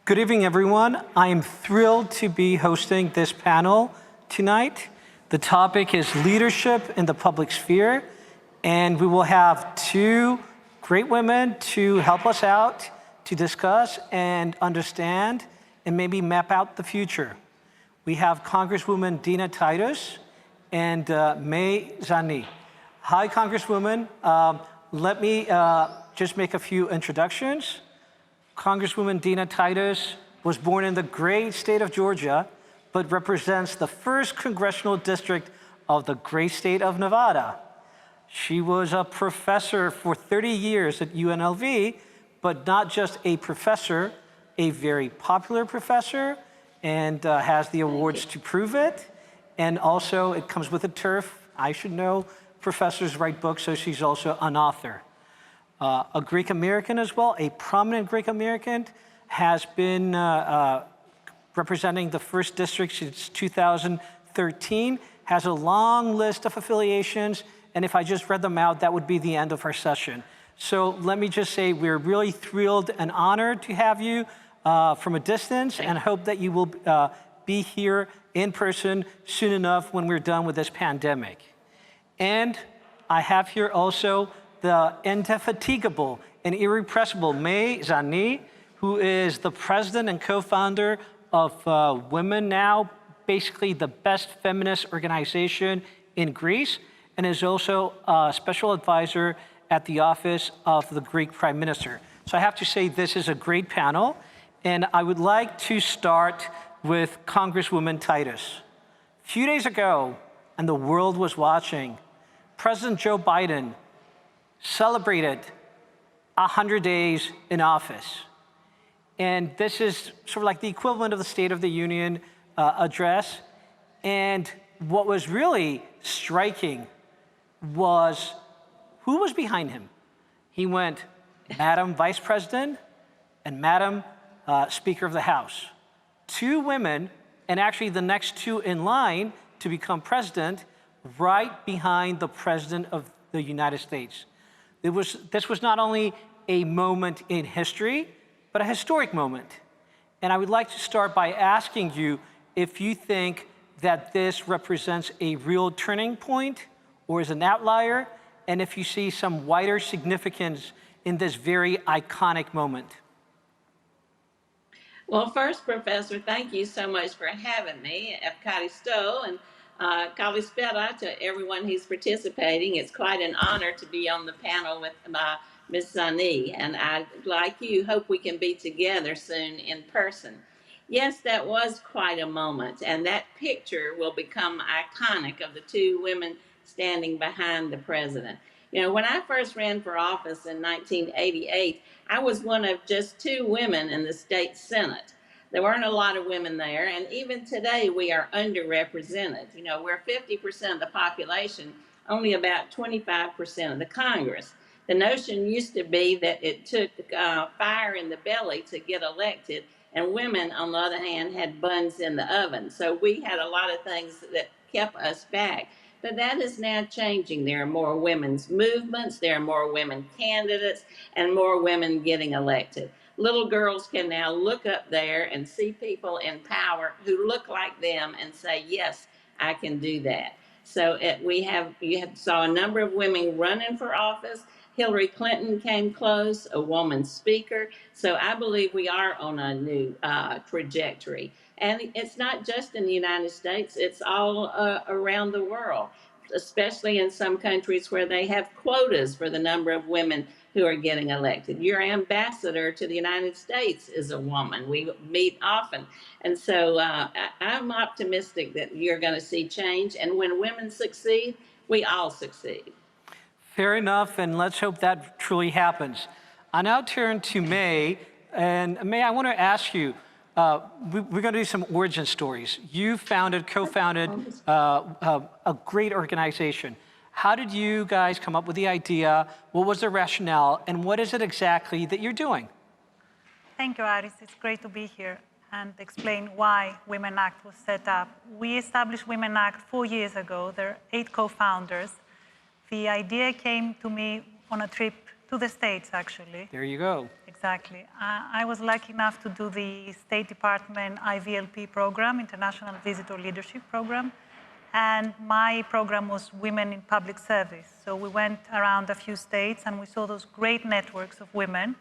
Good evening, everyone. I am thrilled to be hosting this panel tonight. The topic is leadership in the public sphere, and we will have two great women to help us out to discuss and understand and maybe map out the future. We have Congresswoman Dina Titus and May Zanni. Hi, Congresswoman. Let me just make a few introductions. Congresswoman Dina Titus was born in the great state of Georgia, but represents the first congressional district of the great state of Nevada. She was a professor for 30 years at UNLV, but not just a professor, a very popular professor, and has the awards to prove it. And also it comes with a turf. I should know professors write books, so she's also an author. A Greek American as well, a prominent Greek American, has been representing the first district since 2013, has a long list of affiliations, and if I just read them out, that would be the end of our session. So let me just say we're really thrilled and honored to have you from a distance, and hope that you will be here in person soon enough when we're done with this pandemic. And I have here also the indefatigable and irrepressible May Zanni, who is the president and co-founder of Women Now, basically the best feminist organization in Greece, and is also a special advisor at the office of the Greek Prime Minister. So I have to say this is a great panel, and I would like to start with Congresswoman Titus. A few days ago, and the world was watching, President Joe Biden celebrated 100 days in office. And this is sort of like the equivalent of the State of the Union address. And what was really striking was who was behind him. He went, Madam Vice President and Madam Speaker of the House. Two women, and actually the next two in line to become president, right behind the President of the United States. This was not only a moment in history, but a historic moment. And I would like to start by asking you if you think that this represents a real turning point or is an outlier, and if you see some wider significance in this very iconic moment. Well, first, Professor, thank you so much for having me. Evkaristo, and Kalispera to everyone who's participating. It's quite an honor to be on the panel with Ms. Zanni, and I, like you, hope we can be together soon in person. Yes, that was quite a moment, and that picture will become iconic of the two women standing behind the president. You know, when I first ran for office in 1988, I was one of just two women in the state Senate. There weren't a lot of women there, and even today we are underrepresented. You know, we're 50% of the population, only about 25% of the Congress. The notion used to be that it took fire in the belly to get elected, and women, on the other hand, had buns in the oven. So we had a lot of things that kept us back. But that is now changing. There are more women's movements, there are more women candidates, and more women getting elected. Little girls can now look up there and see people in power who look like them and say, yes, I can do that. So you saw a number of women running for office. Hillary Clinton came close, a woman speaker. So I believe we are on a new trajectory. And it's not just in the United States, it's all around the world, especially in some countries where they have quotas for the number of women who are getting elected. Your ambassador to the United States is a woman. We meet often. And so I'm optimistic that you're going to see change. And when women succeed, we all succeed. Fair enough, and let's hope that truly happens. I now turn to May, and May, I want to ask you, we're going to do some origin stories. You co-founded a great organization. How did you guys come up with the idea? What was the rationale? And what is it exactly that you're doing? Thank you, Aris. It's great to be here and explain why Women Act was set up. We established Women Act 4 years ago. There are 8 co-founders. The idea came to me on a trip to To the States, actually. There you go. Exactly. I was lucky enough to do the State Department IVLP program, International Visitor Leadership Program, and my program was Women in Public Service. So we went around a few states and we saw those great networks of women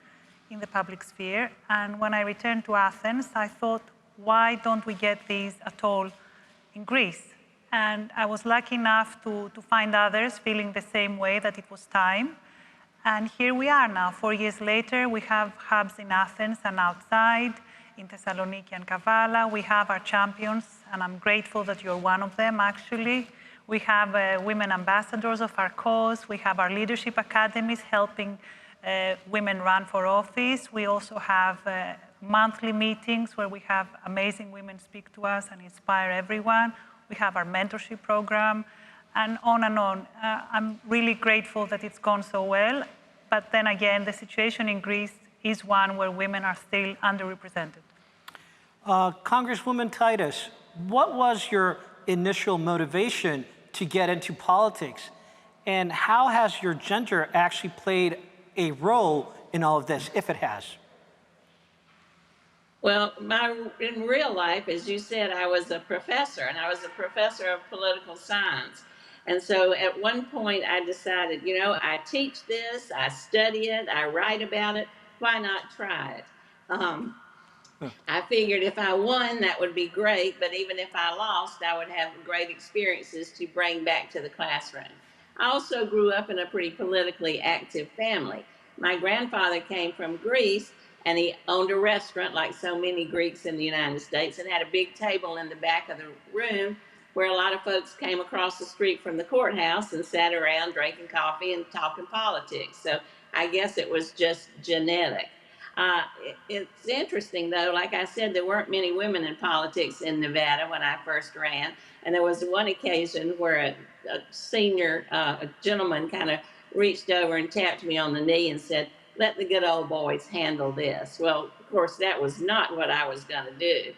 in the public sphere. And when I returned to Athens, I thought, why don't we get these at all in Greece? And I was lucky enough to find others feeling the same way, that it was time. And here we are now. 4 years later, we have hubs in Athens and outside, in Thessaloniki and Kavala. We have our champions, and I'm grateful that you're one of them, actually. We have women ambassadors of our cause. We have our leadership academies helping women run for office. We also have monthly meetings where we have amazing women speak to us and inspire everyone. We have our mentorship program, and on and on. I'm really grateful that it's gone so well, but then again, the situation in Greece is one where women are still underrepresented. Congresswoman Titus, what was your initial motivation to get into politics? And how has your gender actually played a role in all of this, if it has? Well, in real life, as you said, I was a professor, and I was a professor of political science. And so at one point I decided, you know, I teach this, I study it, I write about it, why not try it? I figured if I won, that would be great, but even if I lost, I would have great experiences to bring back to the classroom. I also grew up in a pretty politically active family. My grandfather came from Greece, and he owned a restaurant like so many Greeks in the United States, and had a big table in the back of the room where a lot of folks came across the street from the courthouse and sat around drinking coffee and talking politics. So I guess it was just genetic. It's interesting, though, like I said, there weren't many women in politics in Nevada when I first ran. And there was one occasion where a senior gentleman kind of reached over and tapped me on the knee and said, "Let the good old boys handle this." Well, of course, that was not what I was going to do.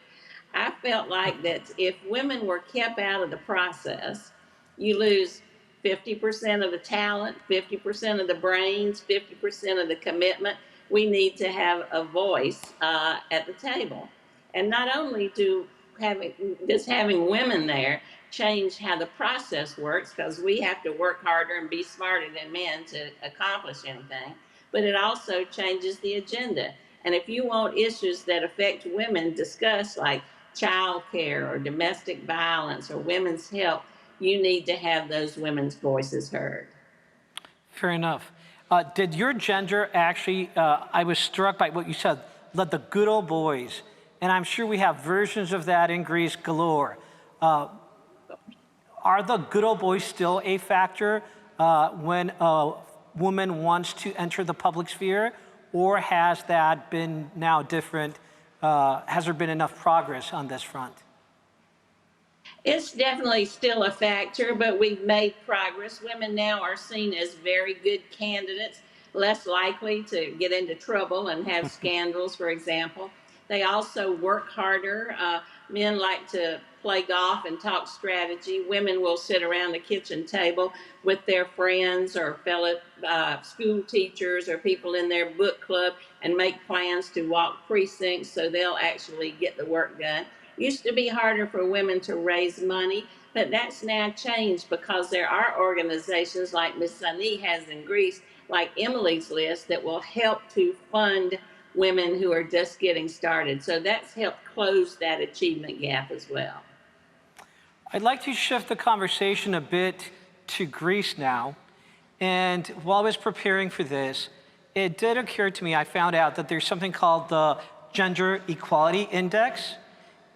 I felt like that if women were kept out of the process, you lose 50% of the talent, 50% of the brains, 50% of the commitment. We need to have a voice at the table. And not only having women there change how the process works, because we have to work harder and be smarter than men to accomplish anything, but it also changes the agenda. And if you want issues that affect women discussed, like child care or domestic violence or women's health, you need to have those women's voices heard. Fair enough. Did your gender actually, I was struck by what you said, let the good old boys, and I'm sure we have versions of that in Greece galore. Are the good old boys still a factor when a woman wants to enter the public sphere, or has that been now different? Has there been enough progress on this front? It's definitely still a factor, but we've made progress. Women now are seen as very good candidates, less likely to get into trouble and have scandals, for example. They also work harder. Men like to play golf and talk strategy. Women will sit around the kitchen table with their friends or fellow school teachers or people in their book club and make plans to walk precincts so they'll actually get the work done. Used to be harder for women to raise money, but that's now changed because there are organizations like Ms. Zanni has in Greece, like Emily's List, that will help to fund women who are just getting started. So that's helped close that achievement gap as well. I'd like to shift the conversation a bit to Greece now. And while I was preparing for this, it did occur to me, I found out that there's something called the Gender Equality Index.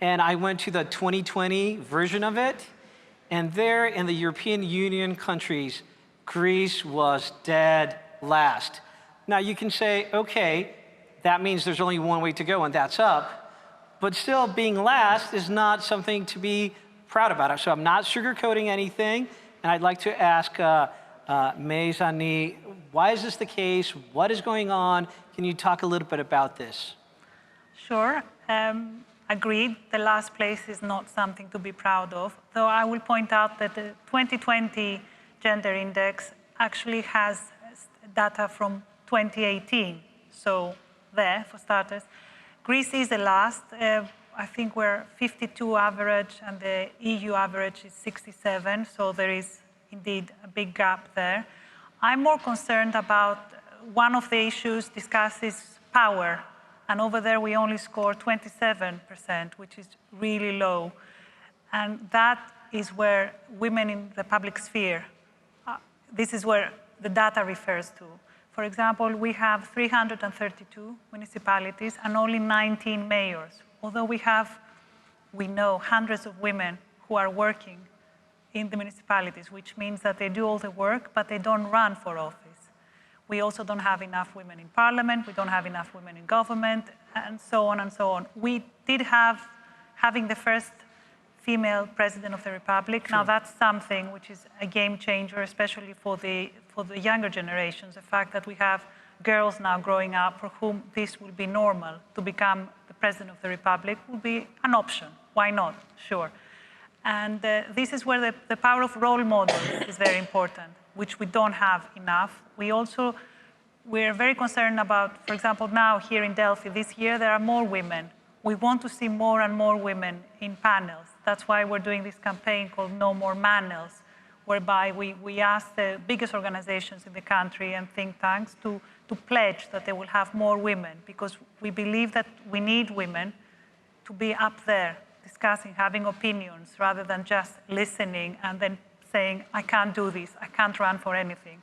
And I went to the 2020 version of it. And there in the European Union countries, Greece was dead last. Now you can say, okay, that means there's only one way to go and that's up. But still being last is not something to be proud about. So I'm not sugarcoating anything. And I'd like to ask Ms. Zanni, why is this the case? What is going on? Can you talk a little bit about this? Sure. Agreed, the last place is not something to be proud of, though I will point out that the 2020 Gender Index actually has data from 2018. So there, for starters. Greece is the last. I think we're 52 average, and the EU average is 67. So there is indeed a big gap there. I'm more concerned about one of the issues discussed is power. And over there, we only score 27%, which is really low. And that is where women in the public sphere, this is where the data refers to. For example, we have 332 municipalities and only 19 mayors. Although we know hundreds of women who are working in the municipalities, which means that they do all the work, but they don't run for office. We also don't have enough women in parliament, we don't have enough women in government, and so on and so on. We did having the first female president of the Republic. Sure. Now that's something which is a game changer, especially for the younger generations. The fact that we have girls now growing up for whom this will be normal to become the president of the Republic will be an option. Why not? Sure. And this is where the power of role models is very important, which we don't have enough. We're very concerned about, for example, now here in Delphi this year, there are more women. We want to see more and more women in panels. That's why we're doing this campaign called No More Manels, whereby we ask the biggest organizations in the country and think tanks to pledge that they will have more women, because we believe that we need women to be up there discussing, having opinions, rather than just listening and then saying, I can't do this, I can't run for anything.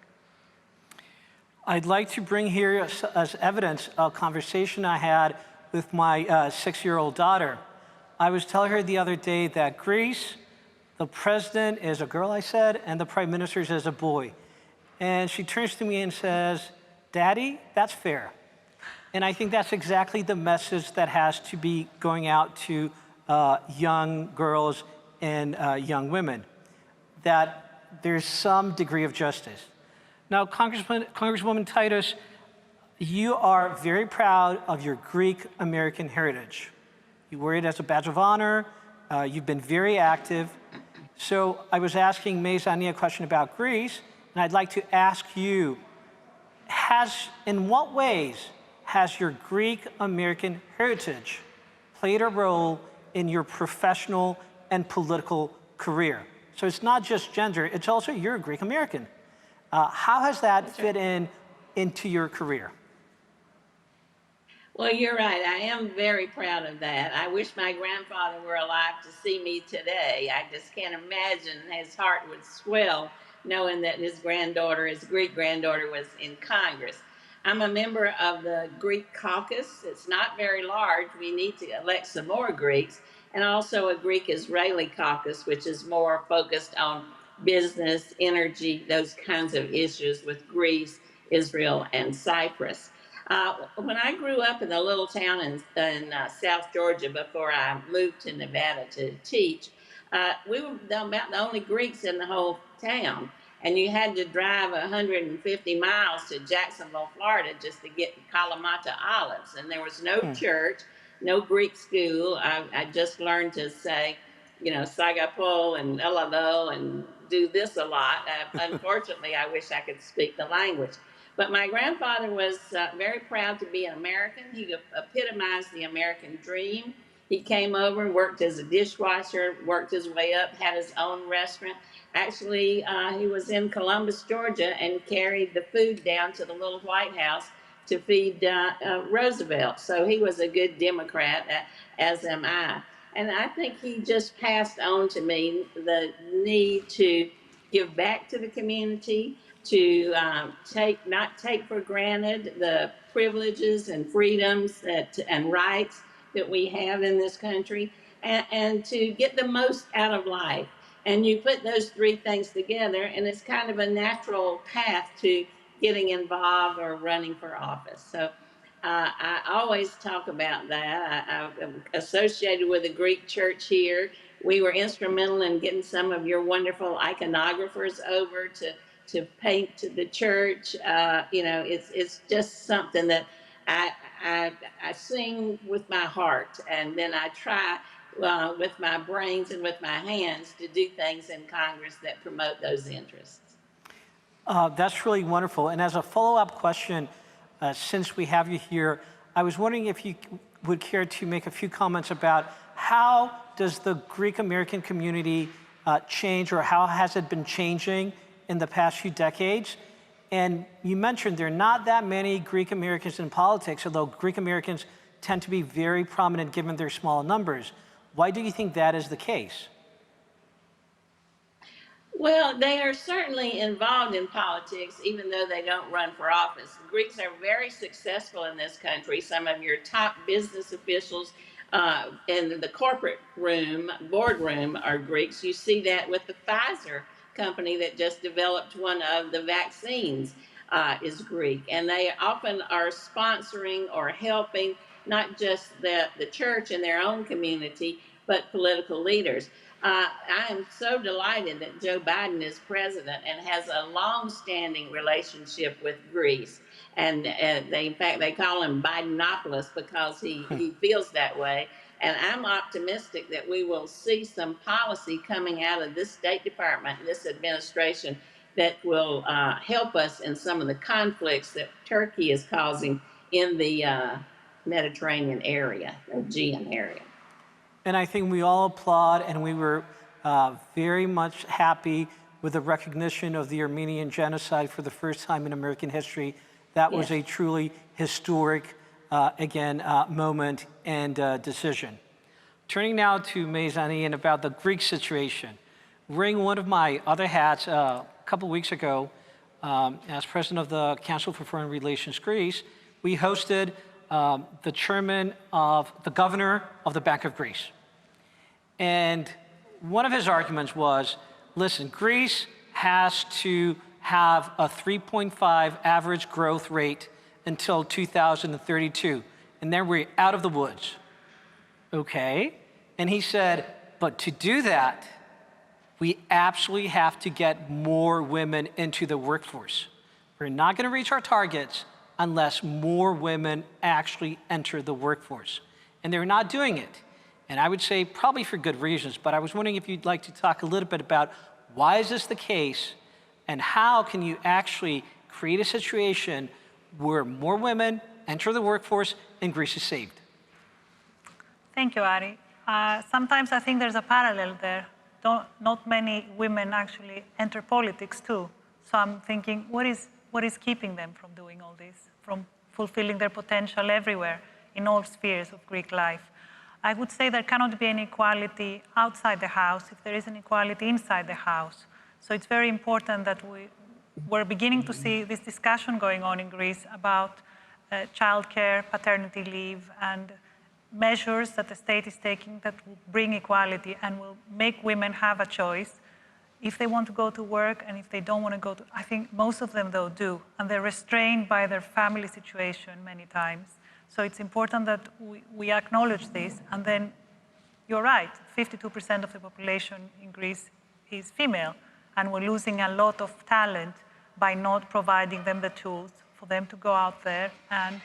I'd like to bring here as evidence a conversation I had with my 6-year-old daughter. I was telling her the other day that Greece, the president is a girl, I said, and the prime minister is a boy. And she turns to me and says, Daddy, that's fair. And I think that's exactly the message that has to be going out to young girls and young women, that there's some degree of justice. Now, Congresswoman Titus, you are very proud of your Greek-American heritage. You wear it as a badge of honor. You've been very active. So I was asking Zanni a question about Greece, and I'd like to ask you, in what ways has your Greek-American heritage played a role in your professional and political career? So it's not just gender, it's also you're a Greek-American. How has that fit into your career? Well, you're right. I am very proud of that. I wish my grandfather were alive to see me today. I just can't imagine his heart would swell knowing that his Greek granddaughter, was in Congress. I'm a member of the Greek caucus. It's not very large. We need to elect some more Greeks. And also a Greek-Israeli caucus, which is more focused on business, energy, those kinds of issues with Greece, Israel, and Cyprus. When I grew up in a little town in South Georgia before I moved to Nevada to teach, we were about the only Greeks in the whole town. And you had to drive 150 miles to Jacksonville, Florida, just to get Kalamata olives. And there was no church, no Greek school. I just learned to say, Sagapo and Elalo and do this a lot. Unfortunately, I wish I could speak the language. But my grandfather was very proud to be an American. He epitomized the American dream. He came over and worked as a dishwasher, worked his way up, had his own restaurant. Actually, he was in Columbus, Georgia, and carried the food down to the little White House to feed Roosevelt. So he was a good Democrat, as am I. And I think he just passed on to me the need to give back to the community, to not take for granted the privileges and freedoms and rights that we have in this country, and to get the most out of life. And you put those three things together, and it's kind of a natural path to getting involved or running for office. So I always talk about that. I'm associated with a Greek church here. We were instrumental in getting some of your wonderful iconographers over to paint to the church. It's just something that I sing with my heart, and then I try with my brains and with my hands to do things in Congress that promote those interests. That's really wonderful. And as a follow-up question, since we have you here, I was wondering if you would care to make a few comments about how does the Greek American community change, or how has it been changing in the past few decades? And you mentioned there are not that many Greek Americans in politics, although Greek Americans tend to be very prominent given their small numbers. Why do you think that is the case? Well, they are certainly involved in politics, even though they don't run for office. The Greeks are very successful in this country. Some of your top business officials in the corporate room, boardroom, are Greeks. You see that with the Pfizer company that just developed one of the vaccines is Greek. And they often are sponsoring or helping not just the church and their own community, but political leaders. I am so delighted that Joe Biden is president and has a long-standing relationship with Greece. And in fact, they call him Bidenopoulos because he feels that way. And I'm optimistic that we will see some policy coming out of this State Department, this administration, that will help us in some of the conflicts that Turkey is causing in the Mediterranean area, Aegean area. And I think we all applaud, and we were very much happy with the recognition of the Armenian genocide for the first time in American history. That was a truly historic, moment and decision. Turning now to Zanni and about the Greek situation. Wearing one of my other hats a couple weeks ago, as president of the Council for Foreign Relations Greece, we hosted the governor of the Bank of Greece. And one of his arguments was, listen, Greece has to have a 3.5 average growth rate until 2032, and then we're out of the woods. Okay. And he said, but to do that, we absolutely have to get more women into the workforce. We're not going to reach our targets unless more women actually enter the workforce. And they're not doing it. And I would say probably for good reasons, but I was wondering if you'd like to talk a little bit about why is this the case, and how can you actually create a situation where more women enter the workforce and Greece is saved? Thank you, Ari. Sometimes I think there's a parallel there. Not many women actually enter politics too. So I'm thinking, what is keeping them from doing all this, from fulfilling their potential everywhere in all spheres of Greek life? I would say there cannot be an equality outside the house if there is an equality inside the house. So it's very important that we're beginning to see this discussion going on in Greece about childcare, paternity leave, and measures that the state is taking that will bring equality and will make women have a choice if they want to go to work and if they don't want to go to. I think most of them, though, do, and they're restrained by their family situation many times. So it's important that we acknowledge this, and then you're right, 52% of the population in Greece is female, and we're losing a lot of talent by not providing them the tools for them to go out there and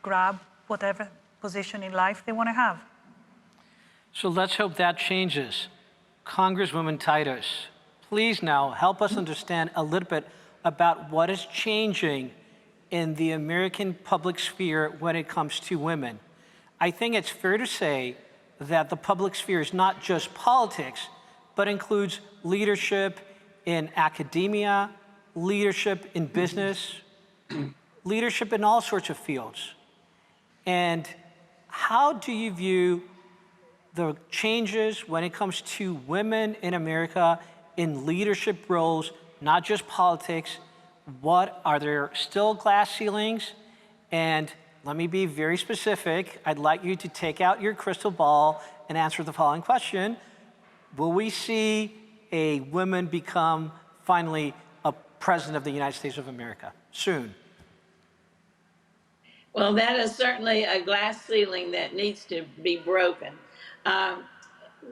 grab whatever position in life they want to have. So let's hope that changes. Congresswoman Titus, please now help us understand a little bit about what is changing in the American public sphere when it comes to women. I think it's fair to say that the public sphere is not just politics, but includes leadership in academia, leadership in business, leadership in all sorts of fields. And how do you view the changes when it comes to women in America in leadership roles, not just politics? Are there still glass ceilings? And let me be very specific. I'd like you to take out your crystal ball and answer the following question. Will we see a woman become finally a president of the United States of America soon? Well, that is certainly a glass ceiling that needs to be broken.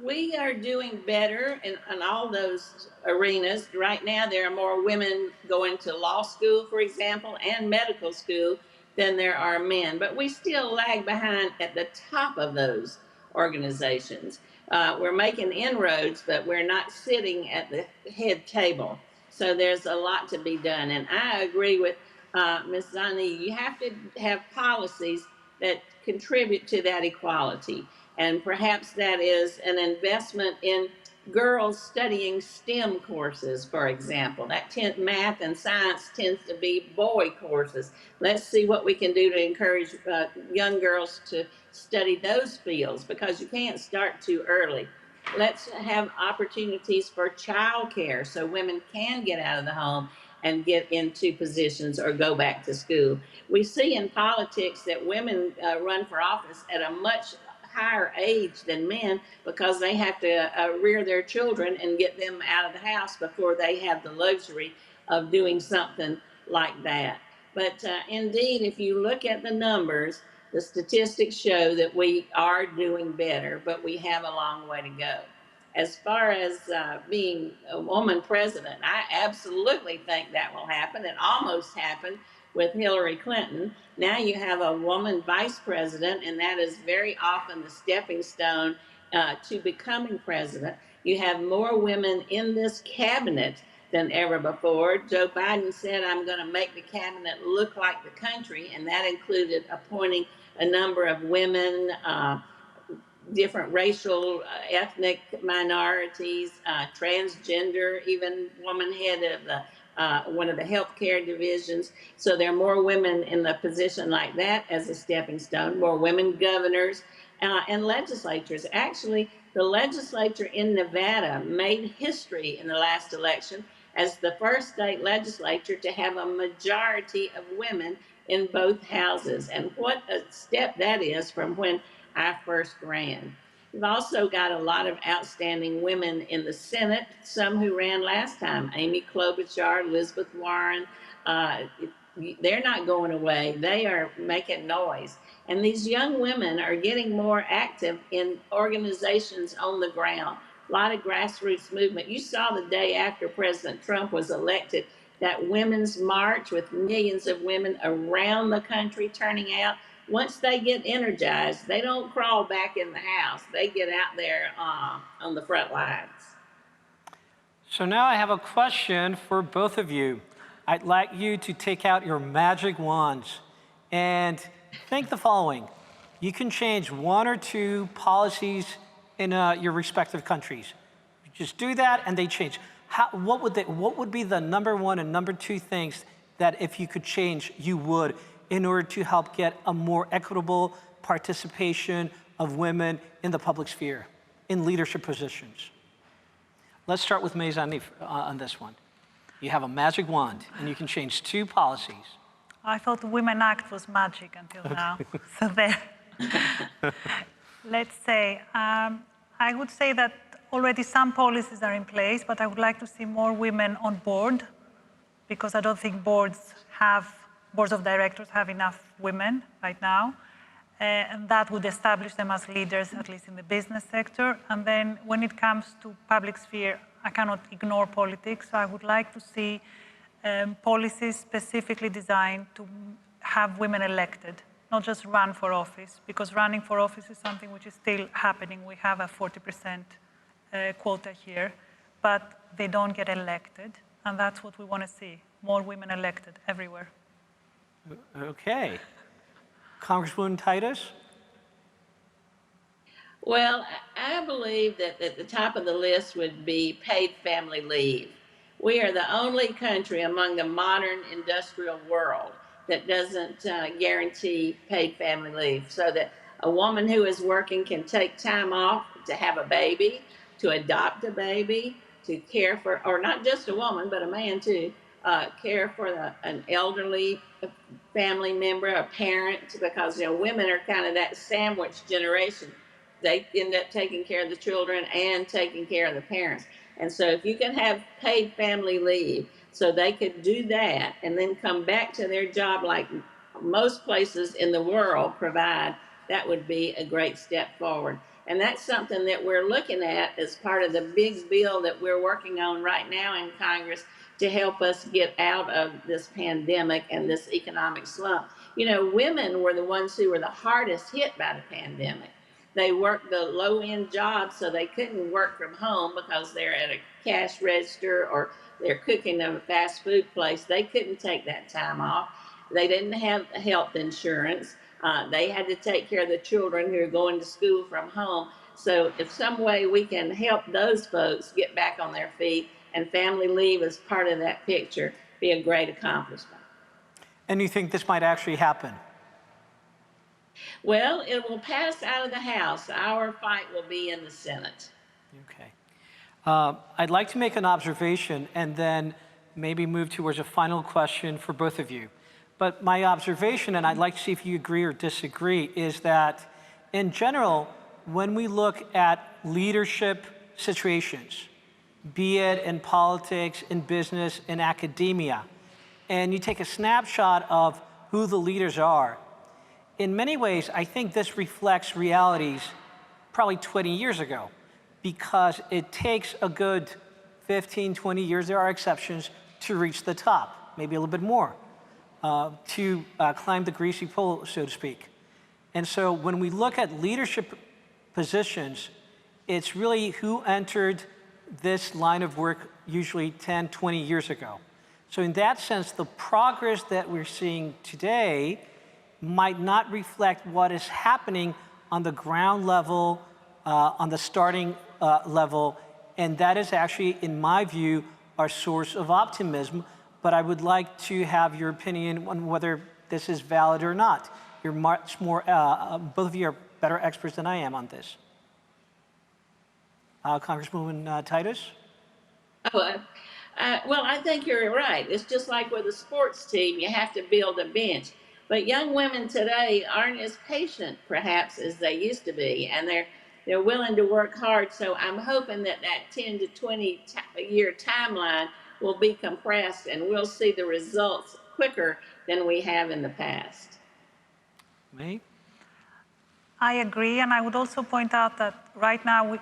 We are doing better in all those arenas. Right now, there are more women going to law school, for example, and medical school than there are men. But we still lag behind at the top of those organizations. We're making inroads, but we're not sitting at the head table. So there's a lot to be done. And I agree with Ms. Zanni, you have to have policies that contribute to that equality. And perhaps that is an investment in girls studying STEM courses, for example. Math and science tends to be boy courses. Let's see what we can do to encourage young girls to study those fields, because you can't start too early. Let's have opportunities for childcare so women can get out of the home and get into positions or go back to school. We see in politics that women run for office at a much higher age than men, because they have to rear their children and get them out of the house before they have the luxury of doing something like that. But indeed, if you look at the numbers, the statistics show that we are doing better, but we have a long way to go. As far as being a woman president, I absolutely think that will happen. It almost happened with Hillary Clinton. Now you have a woman vice president, and that is very often the stepping stone to becoming president. You have more women in this cabinet than ever before. Joe Biden said, I'm going to make the cabinet look like the country, and that included appointing a number of women, different racial, ethnic minorities, transgender, even woman head of the one of the healthcare divisions. So there are more women in the position like that as a stepping stone, more women governors and legislatures. Actually, the legislature in Nevada made history in the last election as the first state legislature to have a majority of women in both houses. And what a step that is from when I first ran. We've also got a lot of outstanding women in the Senate, some who ran last time, Amy Klobuchar, Elizabeth Warren. They're not going away. They are making noise. And these young women are getting more active in organizations on the ground. A lot of grassroots movement. You saw the day after President Trump was elected, that women's march with millions of women around the country turning out. Once they get energized, they don't crawl back in the house. They get out there on the front lines. So now I have a question for both of you. I'd like you to take out your magic wands and think the following. You can change one or two policies in your respective countries. You just do that and they change. What would be the number one and number two things that if you could change, you would, in order to help get a more equitable participation of women in the public sphere, in leadership positions? Let's start with Ms. Zanni on this one. You have a magic wand, and you can change two policies. I thought Women Act was magic until now. So there. Let's say, I would say that already some policies are in place, but I would like to see more women on board, because I don't think boards of directors have enough women right now. And that would establish them as leaders, at least in the business sector. And then when it comes to public sphere, I cannot ignore politics. So I would like to see policies specifically designed to have women elected, not just run for office, because running for office is something which is still happening. We have a 40% quota here, but they don't get elected. And that's what we want to see, more women elected everywhere. Okay. Congresswoman Titus? Well, I believe that at the top of the list would be paid family leave. We are the only country among the modern industrial world that doesn't guarantee paid family leave, so that a woman who is working can take time off to have a baby, to adopt a baby, to care for, or not just a woman, but a man too, care for an elderly family member, a parent, because women are kind of that sandwich generation. They end up taking care of the children and taking care of the parents. And so if you can have paid family leave so they could do that and then come back to their job like most places in the world provide, that would be a great step forward. And that's something that we're looking at as part of the big bill that we're working on right now in Congress to help us get out of this pandemic and this economic slump. Women were the ones who were the hardest hit by the pandemic. They worked the low-end jobs, so they couldn't work from home because they're at a cash register or they're cooking in a fast food place. They couldn't take that time off. They didn't have health insurance. They had to take care of the children who are going to school from home. So if some way we can help those folks get back on their feet, and family leave as part of that picture, be a great accomplishment. And you think this might actually happen? Well, it will pass out of the House. Our fight will be in the Senate. Okay. I'd like to make an observation and then maybe move towards a final question for both of you. But my observation, and I'd like to see if you agree or disagree, is that in general, when we look at leadership situations, be it in politics, in business, in academia, and you take a snapshot of who the leaders are, in many ways, I think this reflects realities probably 20 years ago, because it takes a good 15, 20 years, there are exceptions, to reach the top, maybe a little bit more, to climb the greasy pole, so to speak. And so when we look at leadership positions, it's really who entered this line of work usually 10, 20 years ago. So in that sense, the progress that we're seeing today might not reflect what is happening on the ground level, on the starting level, and that is actually, in my view, our source of optimism. But I would like to have your opinion on whether this is valid or not. You're much more, both of you are better experts than I am on this. Congresswoman Titus? Well, I think you're right. It's just like with a sports team, you have to build a bench. But young women today aren't as patient, perhaps, as they used to be, and they're willing to work hard. So I'm hoping that 10 to 20 year timeline will be compressed, and we'll see the results quicker than we have in the past. Me? I agree, and I would also point out that right now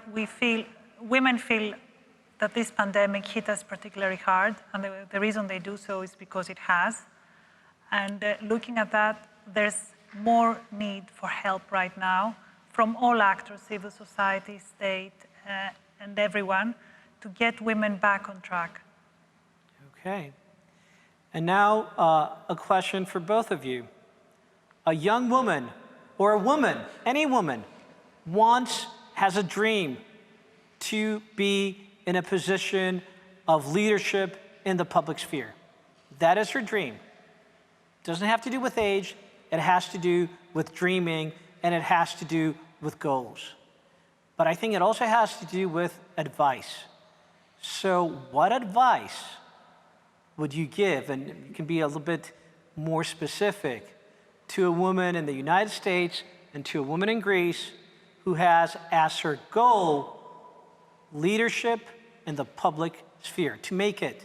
women feel that this pandemic hit us particularly hard, and the reason they do so is because it has. And looking at that, there's more need for help right now from all actors, civil society, state, and everyone, to get women back on track. Okay. And now a question for both of you. A young woman or a woman, any woman, has a dream to be in a position of leadership in the public sphere. That is her dream. Doesn't have to do with age, it has to do with dreaming, and it has to do with goals. But I think it also has to do with advice. So what advice would you give, and you can be a little bit more specific, to a woman in the United States and to a woman in Greece who has as her goal leadership in the public sphere, to make it?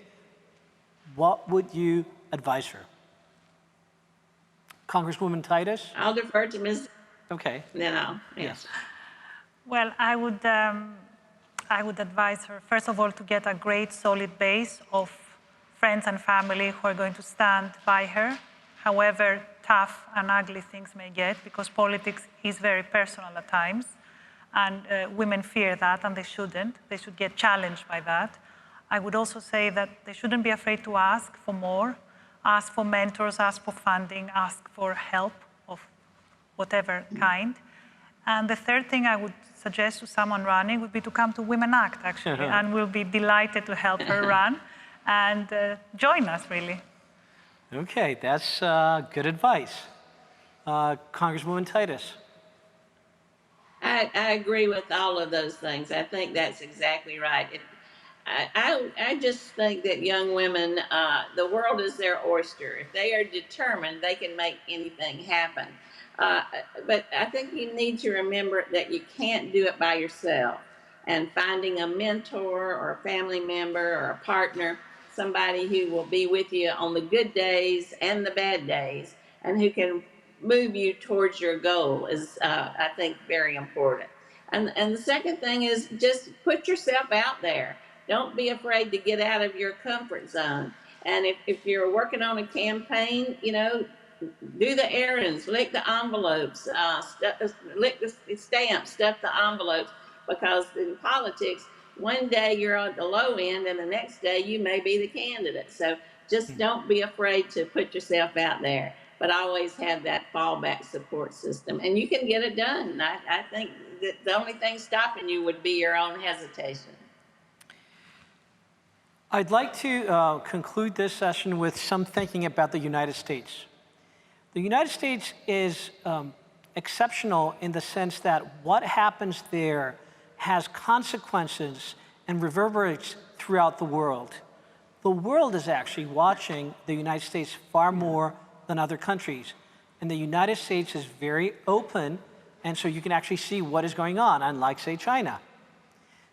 What would you advise her? Congresswoman Titus? I'll defer to Ms. Okay. Then I'll, yes. Well, I would advise her, first of all, to get a great solid base of friends and family who are going to stand by her, however tough and ugly things may get, because politics is very personal at times, and women fear that, and they shouldn't. They should get challenged by that. I would also say that they shouldn't be afraid to ask for more, ask for mentors, ask for funding, ask for help of whatever kind. And the third thing I would suggest to someone running would be to come to Women Act, actually, and we'll be delighted to help her run and join us, really. Okay, that's good advice. Congresswoman Titus. I agree with all of those things. I think that's exactly right. I just think that young women, the world is their oyster. If they are determined, they can make anything happen. But I think you need to remember that you can't do it by yourself. And finding a mentor or a family member or a partner, somebody who will be with you on the good days and the bad days, and who can move you towards your goal is, I think, very important. And the second thing is just put yourself out there. Don't be afraid to get out of your comfort zone. And if you're working on a campaign, do the errands, lick the envelopes, lick the stamps, stuff the envelopes, because in politics, one day you're on the low end and the next day you may be the candidate. So just don't be afraid to put yourself out there, but always have that fallback support system, and you can get it done. I think that the only thing stopping you would be your own hesitation. I'd like to conclude this session with some thinking about the United States. The United States is exceptional in the sense that what happens there has consequences and reverberates throughout the world. The world is actually watching the United States far more than other countries. And the United States is very open, and so you can actually see what is going on, unlike, say, China.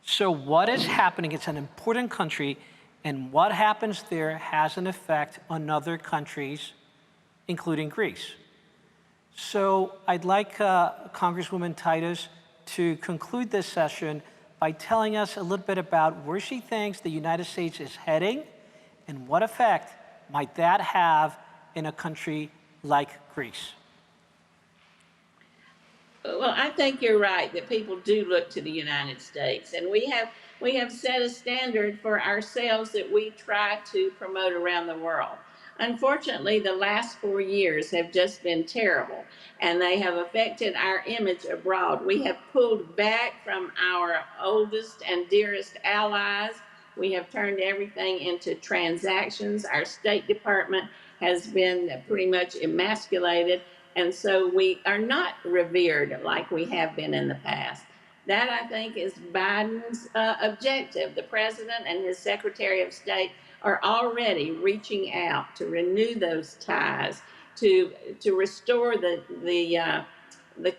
So what is happening? It's an important country, and what happens there has an effect on other countries, including Greece. So I'd like Congresswoman Titus to conclude this session by telling us a little bit about where she thinks the United States is heading and what effect might that have in a country like Greece. Well, I think you're right that people do look to the United States, and we have set a standard for ourselves that we try to promote around the world. Unfortunately, the last 4 years have just been terrible, and they have affected our image abroad. We have pulled back from our oldest and dearest allies. We have turned everything into transactions. Our State Department has been pretty much emasculated, and so we are not revered like we have been in the past. That, I think, is Biden's objective. The president and his Secretary of State are already reaching out to renew those ties, to restore the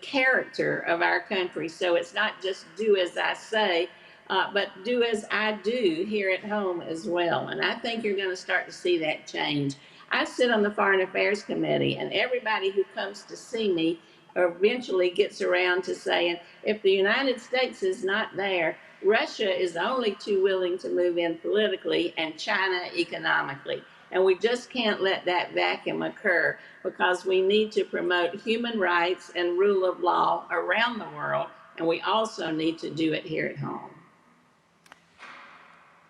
character of our country. So it's not just do as I say, but do as I do here at home as well. And I think you're going to start to see that change. I sit on the Foreign Affairs Committee, and everybody who comes to see me eventually gets around to saying, if the United States is not there, Russia is only too willing to move in politically and China economically. And we just can't let that vacuum occur, because we need to promote human rights and rule of law around the world, and we also need to do it here at home.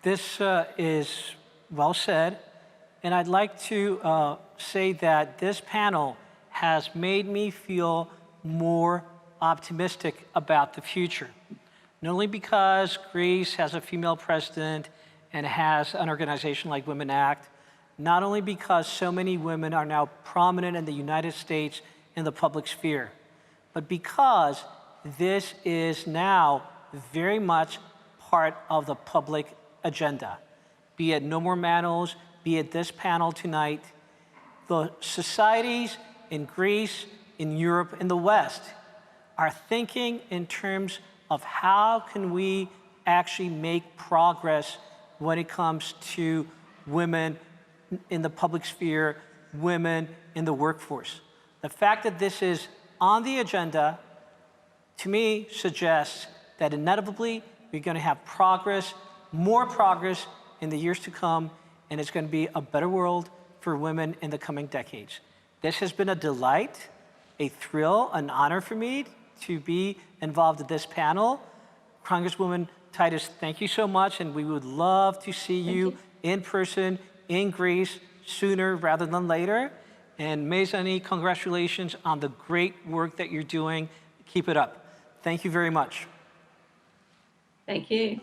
This is well said, and I'd like to say that this panel has made me feel more optimistic about the future. Not only because Greece has a female president and has an organization like Women Act, not only because so many women are now prominent in the United States in the public sphere, but because this is now very much part of the public agenda. Be it No More Manos, be it this panel tonight, the societies in Greece, in Europe, in the West are thinking in terms of how can we actually make progress when it comes to women in the public sphere, women in the workforce. The fact that this is on the agenda, to me, suggests that inevitably we're going to have progress, more progress in the years to come, and it's going to be a better world for women in the coming decades. This has been a delight, a thrill, an honor for me to be involved in this panel. Congresswoman Titus, thank you so much, and we would love to see you in person in Greece sooner rather than later. And Zanni, congratulations on the great work that you're doing. Keep it up. Thank you very much. Thank you.